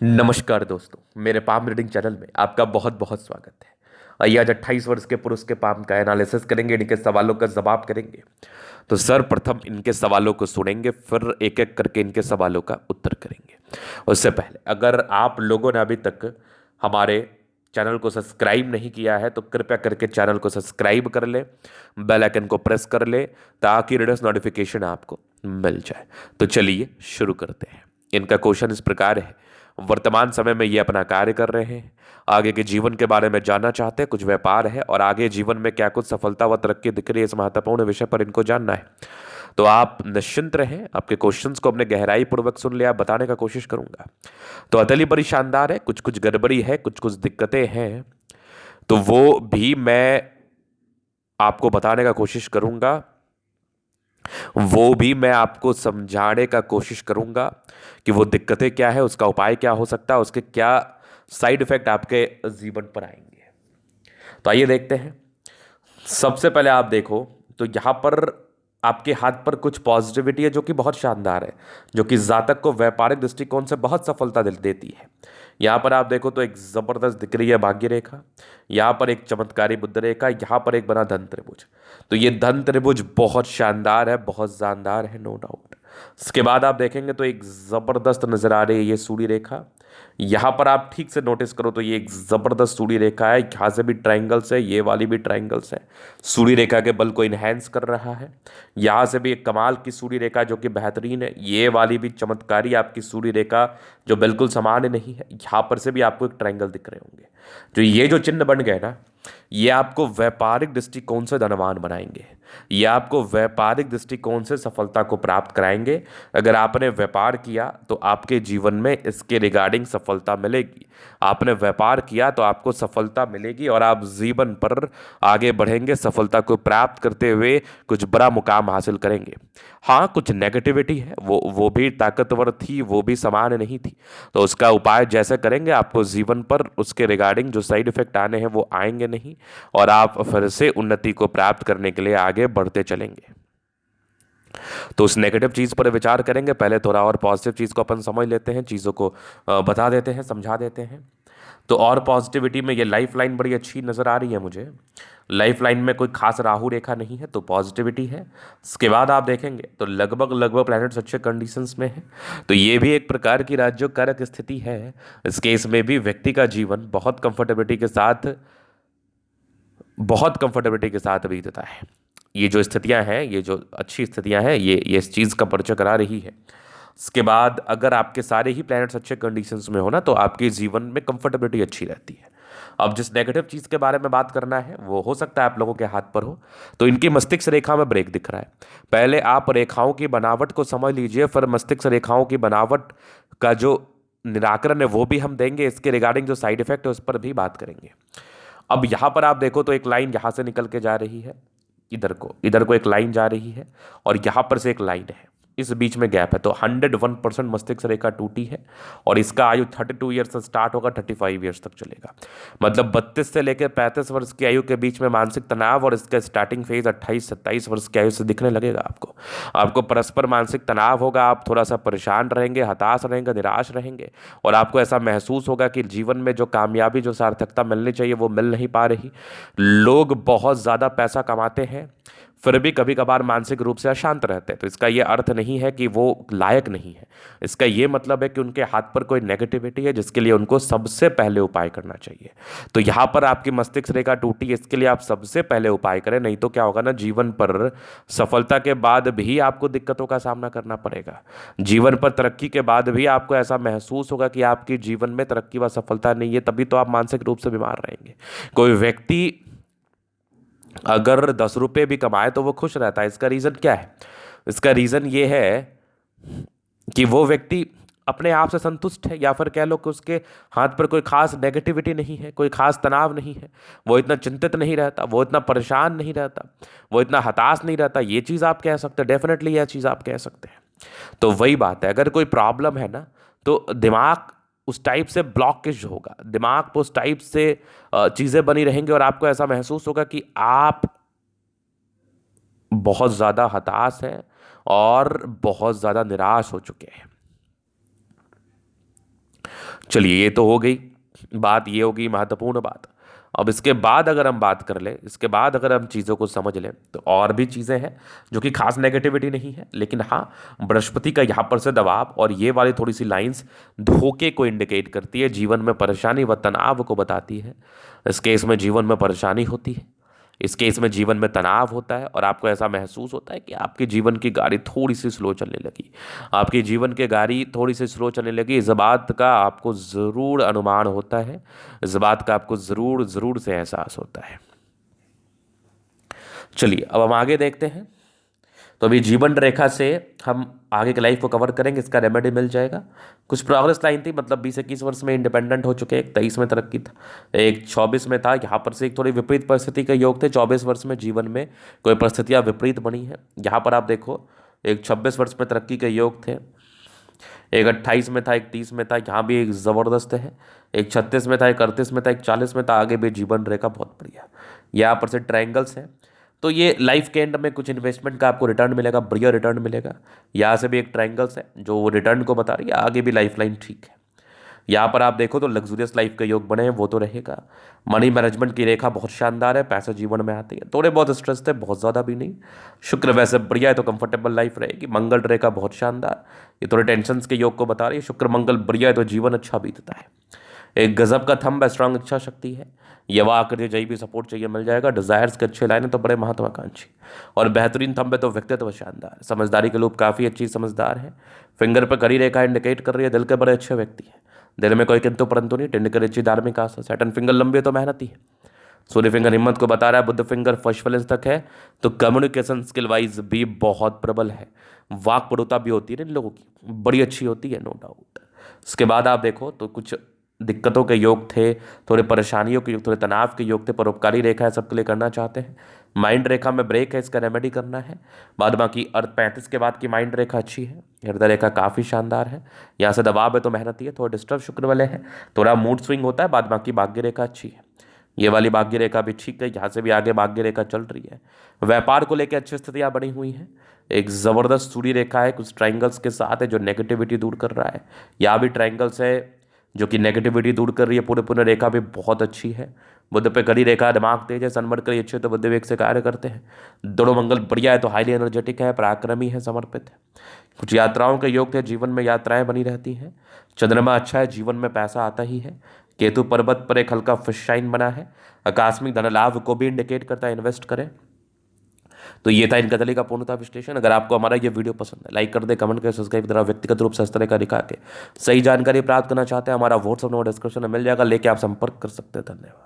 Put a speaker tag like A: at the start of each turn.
A: नमस्कार दोस्तों, मेरे पाम रीडिंग चैनल में आपका बहुत बहुत स्वागत है। आइए आज 28 वर्ष के पुरुष के पाम का एनालिसिस करेंगे, इनके सवालों का जवाब करेंगे। तो सर्वप्रथम इनके सवालों को सुनेंगे, फिर एक एक करके इनके सवालों का उत्तर करेंगे। उससे पहले अगर आप लोगों ने अभी तक हमारे चैनल को सब्सक्राइब नहीं किया है तो कृपया करके चैनल को सब्सक्राइब कर ले, बेल आइकन को प्रेस कर ले ताकि लेटेस्ट नोटिफिकेशन आपको मिल जाए। तो चलिए शुरू करते हैं। इनका क्वेश्चन इस प्रकार है। वर्तमान समय में ये अपना कार्य कर रहे हैं, आगे के जीवन के बारे में जानना चाहते हैं, कुछ व्यापार है और आगे जीवन में क्या कुछ सफलता व तरक्की दिख रही है, इस महत्वपूर्ण विषय पर इनको जानना है। तो आप निश्चिंत रहें, आपके क्वेश्चंस को अपने गहराई पूर्वक सुन लिया, बताने का कोशिश करूंगा। तो अतली बड़ी शानदार है, कुछ कुछ गड़बड़ी है, कुछ कुछ दिक्कतें हैं, तो वो भी मैं आपको बताने का कोशिश करूंगा, वो भी मैं आपको समझाने का कोशिश करूंगा कि वो दिक्कतें क्या है, उसका उपाय क्या हो सकता है, उसके क्या साइड इफेक्ट आपके जीवन पर आएंगे। तो आइए देखते हैं। सबसे पहले आप देखो तो यहां पर आपके हाथ पर कुछ पॉजिटिविटी है जो कि बहुत शानदार है, जो कि जातक को व्यापारिक दृष्टिकोण से बहुत सफलता देती है। यहां पर आप देखो तो एक जबरदस्त दिख रही है भाग्य रेखा, यहां पर एक चमत्कारी बुद्ध रेखा, यहां पर एक बना धन त्रिभुज। तो ये धन त्रिभुज बहुत शानदार है, बहुत शानदार है, नो डाउट। इसके बाद आप देखेंगे तो एक जबरदस्त नजर आ रही है ये सूर्य रेखा। यहां पर आप ठीक से नोटिस करो तो ये एक जबरदस्त सूर्य रेखा है, यहां से भी ट्राइंगल्स है, ये वाली भी ट्राइंगल्स है। सूर्य रेखा के बल को इनहेंस कर रहा है। यहां से भी एक कमाल की सूर्य रेखा जो कि बेहतरीन है, ये वाली भी चमत्कारी आपकी सूर्य रेखा जो बिल्कुल सामान्य नहीं है। यहां पर से भी आपको एक ट्राइंगल दिख रहे होंगे। जो ये जो चिन्ह बन गए ना, ये आपको व्यापारिक दृष्टिकोण से धनवान बनाएंगे, ये आपको व्यापारिक दृष्टिकोण से सफलता को प्राप्त कराएंगे। अगर आपने व्यापार किया तो आपके जीवन में इसके रिगार्डिंग सफलता मिलेगी। आपने व्यापार किया तो आपको सफलता मिलेगी और आप जीवन पर आगे बढ़ेंगे, सफलता को प्राप्त करते हुए कुछ बड़ा मुकाम हासिल करेंगे। हाँ, कुछ नेगेटिविटी है, वो भी ताकतवर थी, वो भी समान नहीं थी। तो उसका उपाय जैसे करेंगे आपको जीवन पर उसके रिगार्डिंग जो साइड इफेक्ट आने हैं वो आएंगे नहीं, और आप फिर से उन्नति को प्राप्त करने के लिए आगे बढ़ते चलेंगे। तो उस नेगेटिव चीज पर विचार करेंगे, पहले थोड़ा और पॉजिटिव चीज को अपन समझ लेते हैं, चीजों को बता देते हैं, समझा देते हैं। तो और पॉजिटिविटी में ये लाइफ लाइन बड़ी अच्छी नजर आ रही है मुझे। लाइफ लाइन में कोई खास राहु रेखा नहीं है, तो पॉजिटिविटी है। इसके बाद आप देखेंगे तो लगभग लगभग प्लैनेट्स अच्छे कंडीशंस में है। तो ये भी एक प्रकार की राज्य कारक स्थिति है। इस केस में भी व्यक्ति का जीवन बहुत कंफर्टेबिलिटी के साथ बीतता है। ये जो स्थितियां हैं, ये जो अच्छी स्थितियां हैं, ये इस चीज़ का परिचय करा रही है। इसके बाद अगर आपके सारे ही प्लैनेट्स अच्छे कंडीशंस में हो ना, तो आपके जीवन में कंफर्टेबिलिटी अच्छी रहती है। अब जिस नेगेटिव चीज़ के बारे में बात करना है वो हो सकता है आप लोगों के हाथ पर हो। तो इनकी मस्तिष्क रेखा में ब्रेक दिख रहा है। पहले आप रेखाओं की बनावट को समझ लीजिए, फिर मस्तिष्क रेखाओं की बनावट का जो निराकरण है वो भी हम देंगे, इसके रिगार्डिंग जो साइड इफेक्ट है उस पर भी बात करेंगे। अब यहां पर आप देखो तो एक लाइन यहां से निकल के जा रही है, इधर को एक लाइन जा रही है, और यहां पर से एक लाइन है, इस बीच में गैप है। तो 101% मस्तिष्क रेखा टूटी है, और इसका आयु 32 ईयर्स से स्टार्ट होगा, 35 ईयर्स तक चलेगा। मतलब 32 से लेकर 35 वर्ष की आयु के बीच में मानसिक तनाव, और इसका स्टार्टिंग फेज 28-27 वर्ष की आयु से दिखने लगेगा आपको। आपको परस्पर मानसिक तनाव होगा, आप थोड़ा सा परेशान रहेंगे, हताश रहेंगे, निराश रहेंगे, और आपको ऐसा महसूस होगा कि जीवन में जो कामयाबी, जो सार्थकता मिलनी चाहिए वो मिल नहीं पा रही। लोग बहुत ज़्यादा पैसा कमाते हैं फिर भी कभी कभार मानसिक रूप से अशांत रहते हैं। तो इसका ये अर्थ नहीं है कि वो लायक नहीं है, इसका ये मतलब है कि उनके हाथ पर कोई नेगेटिविटी है जिसके लिए उनको सबसे पहले उपाय करना चाहिए। तो यहाँ पर आपकी मस्तिष्क रेखा टूटी, इसके लिए आप सबसे पहले उपाय करें, नहीं तो क्या होगा ना, जीवन पर सफलता के बाद भी आपको दिक्कतों का सामना करना पड़ेगा। जीवन पर तरक्की के बाद भी आपको ऐसा महसूस होगा कि आपके जीवन में तरक्की व सफलता नहीं है, तभी तो आप मानसिक रूप से बीमार रहेंगे। कोई व्यक्ति अगर 10 रुपये भी कमाए तो वो खुश रहता है, इसका रीज़न क्या है? इसका रीज़न ये है कि वो व्यक्ति अपने आप से संतुष्ट है, या फिर कह लो कि उसके हाथ पर कोई खास नेगेटिविटी नहीं है, कोई खास तनाव नहीं है, वो इतना चिंतित नहीं रहता, वो इतना परेशान नहीं रहता, वो इतना हताश नहीं रहता। ये चीज़ आप कह सकते हैं, डेफिनेटली यह चीज़ आप कह सकते हैं। तो वही बात है, अगर कोई प्रॉब्लम है ना, तो दिमाग उस टाइप से ब्लॉकेज होगा, दिमाग पर उस टाइप से चीज़ें बनी रहेंगी, और आपको ऐसा महसूस होगा कि आप बहुत ज़्यादा हताश हैं और बहुत ज़्यादा निराश हो चुके हैं। चलिए ये तो हो गई बात, ये होगी महत्वपूर्ण बात। अब इसके बाद अगर हम बात कर लें, इसके बाद अगर हम चीज़ों को समझ लें तो और भी चीज़ें हैं जो कि खास नेगेटिविटी नहीं है, लेकिन हाँ बृहस्पति का यहाँ पर से दबाव और ये वाली थोड़ी सी लाइंस धोखे को इंडिकेट करती है, जीवन में परेशानी व तनाव को बताती है। इस केस में जीवन में परेशानी होती है, इस केस में जीवन में तनाव होता है और आपको ऐसा महसूस होता है कि आपके जीवन की गाड़ी थोड़ी सी स्लो चलने लगी, आपकी जीवन की गाड़ी थोड़ी सी स्लो चलने लगी। इस बात का आपको ज़रूर अनुमान होता है, इस बात का आपको ज़रूर ज़रूर से एहसास होता है। चलिए अब हम आगे देखते हैं। तो अभी जीवन रेखा से हम आगे की लाइफ को कवर करेंगे, इसका रेमेडी मिल जाएगा। कुछ प्रोग्रेस लाइन थी, मतलब 20-21 वर्ष में इंडिपेंडेंट हो चुके, एक 23 में तरक्की था, एक 24 में था। यहाँ पर से एक थोड़ी विपरीत परिस्थिति के योग थे। 24 वर्ष में जीवन में कोई परिस्थितियाँ विपरीत बनी है। यहाँ पर आप देखो एक 26 वर्ष में तरक्की के योग थे, एक 28 में था, एक 30 में था, यहाँ भी एक ज़बरदस्त है, एक 36 में था, एक 38 में था, एक 40 में था। आगे भी जीवन रेखा बहुत बढ़िया। यहाँ पर से ट्रायंगल्स हैं, तो ये लाइफ के एंड में कुछ इन्वेस्टमेंट का आपको रिटर्न मिलेगा, बढ़िया रिटर्न मिलेगा। यहाँ से भी एक ट्रायंगल्स है जो रिटर्न को बता रही है, आगे भी लाइफ लाइन ठीक है। यहाँ पर आप देखो तो लग्जूरियस लाइफ के योग बने हैं, वो तो रहेगा। मनी मैनेजमेंट की रेखा बहुत शानदार है, पैसे जीवन में आते हैं, थोड़े बहुत स्ट्रेस थे, बहुत ज़्यादा भी नहीं। शुक्र वैसे बढ़िया है तो कंफर्टेबल लाइफ रहेगी। मंगल रेखा बहुत शानदार, ये थोड़े टेंशन के योग को बता रही है। शुक्र मंगल बढ़िया है तो जीवन अच्छा बीतता है। एक गजब का थंब है, स्ट्रांग इच्छा शक्ति है, यवा आकर जही भी सपोर्ट चाहिए मिल जाएगा। डिजायर्स के अच्छे लाइन है तो बड़े महत्वाकांक्षी और बेहतरीन थंब है तो व्यक्तित्व शानदार। समझदारी के लोग काफ़ी अच्छी समझदार है। फिंगर पर कड़ी रेखा इंडिकेट कर रही है दिल के बड़े अच्छे व्यक्ति हैं, दिल में कोई किंतु परंतु नहीं। टिंड कर अच्छी धार्मिक आस्था, सैटर्न फिंगर लंबी है तो मेहनती है। सूर्य फिंगर हिम्मत को बता रहा है, बुद्ध फिंगर फर्स्ट वैलेंस तक है तो कम्युनिकेशन स्किल वाइज भी बहुत प्रबल है। वाक परुता भी होती है ना इन लोगों की, बड़ी अच्छी होती है, नो डाउट। उसके बाद आप देखो तो कुछ दिक्कतों के योग थे, थोड़े परेशानियों के योग, थोड़े तनाव के योग थे। परोपकारी रेखा है, सबके लिए करना चाहते हैं। माइंड रेखा में ब्रेक है, इसका रेमेडी करना है। बाद बाकी अर्थ 35 के बाद की माइंड रेखा अच्छी है, हृदय रेखा काफ़ी शानदार है। यहाँ से दबाव है तो मेहनती है, थोड़ा डिस्टर्ब शुक्र वाले है, थोड़ा मूड स्विंग होता है। बाद बाकी भाग्य रेखा अच्छी है, ये वाली भाग्य रेखा भी ठीक है, यहाँ से भी आगे भाग्य रेखा चल रही है। व्यापार को लेकर अच्छी स्थितियाँ बनी हुई हैं। एक ज़बरदस्त सूर्य रेखा है कुछ ट्रायंगल्स के साथ है जो नेगेटिविटी दूर कर रहा है। यहाँ भी ट्रायंगल्स है जो कि नेगेटिविटी दूर कर रही है। पूरे पूरे रेखा भी बहुत अच्छी है। बुद्ध पे कड़ी रेखा, दिमाग तेज है, सनमर करी अच्छे तो बुद्ध वेग से कार्य करते हैं। दोनों मंगल बढ़िया है तो हाईली एनर्जेटिक है, पराक्रमी है, समर्पित है। कुछ यात्राओं के योग थे, जीवन में यात्राएं बनी रहती हैं। चंद्रमा अच्छा है, जीवन में पैसा आता ही है। केतु पर्वत पर एक हल्का फिश शाइन बना है, आकस्मिक धन लाभ को भी इंडिकेट करता है, इन्वेस्ट करें। तो ये था इनका का पूर्णता विश्लेषण। अगर आपको हमारा ये वीडियो पसंद है, लाइक कर दे, कमेंट कर, सब्सक्राइब करा। व्यक्तिगत रूप से इस तरह का दिखा के सही जानकारी प्राप्त करना चाहते हैं, हमारा व्हाट्सअप नंबर डिस्क्रिप्शन में मिल जाएगा, लेके आप संपर्क कर सकते हैं। धन्यवाद।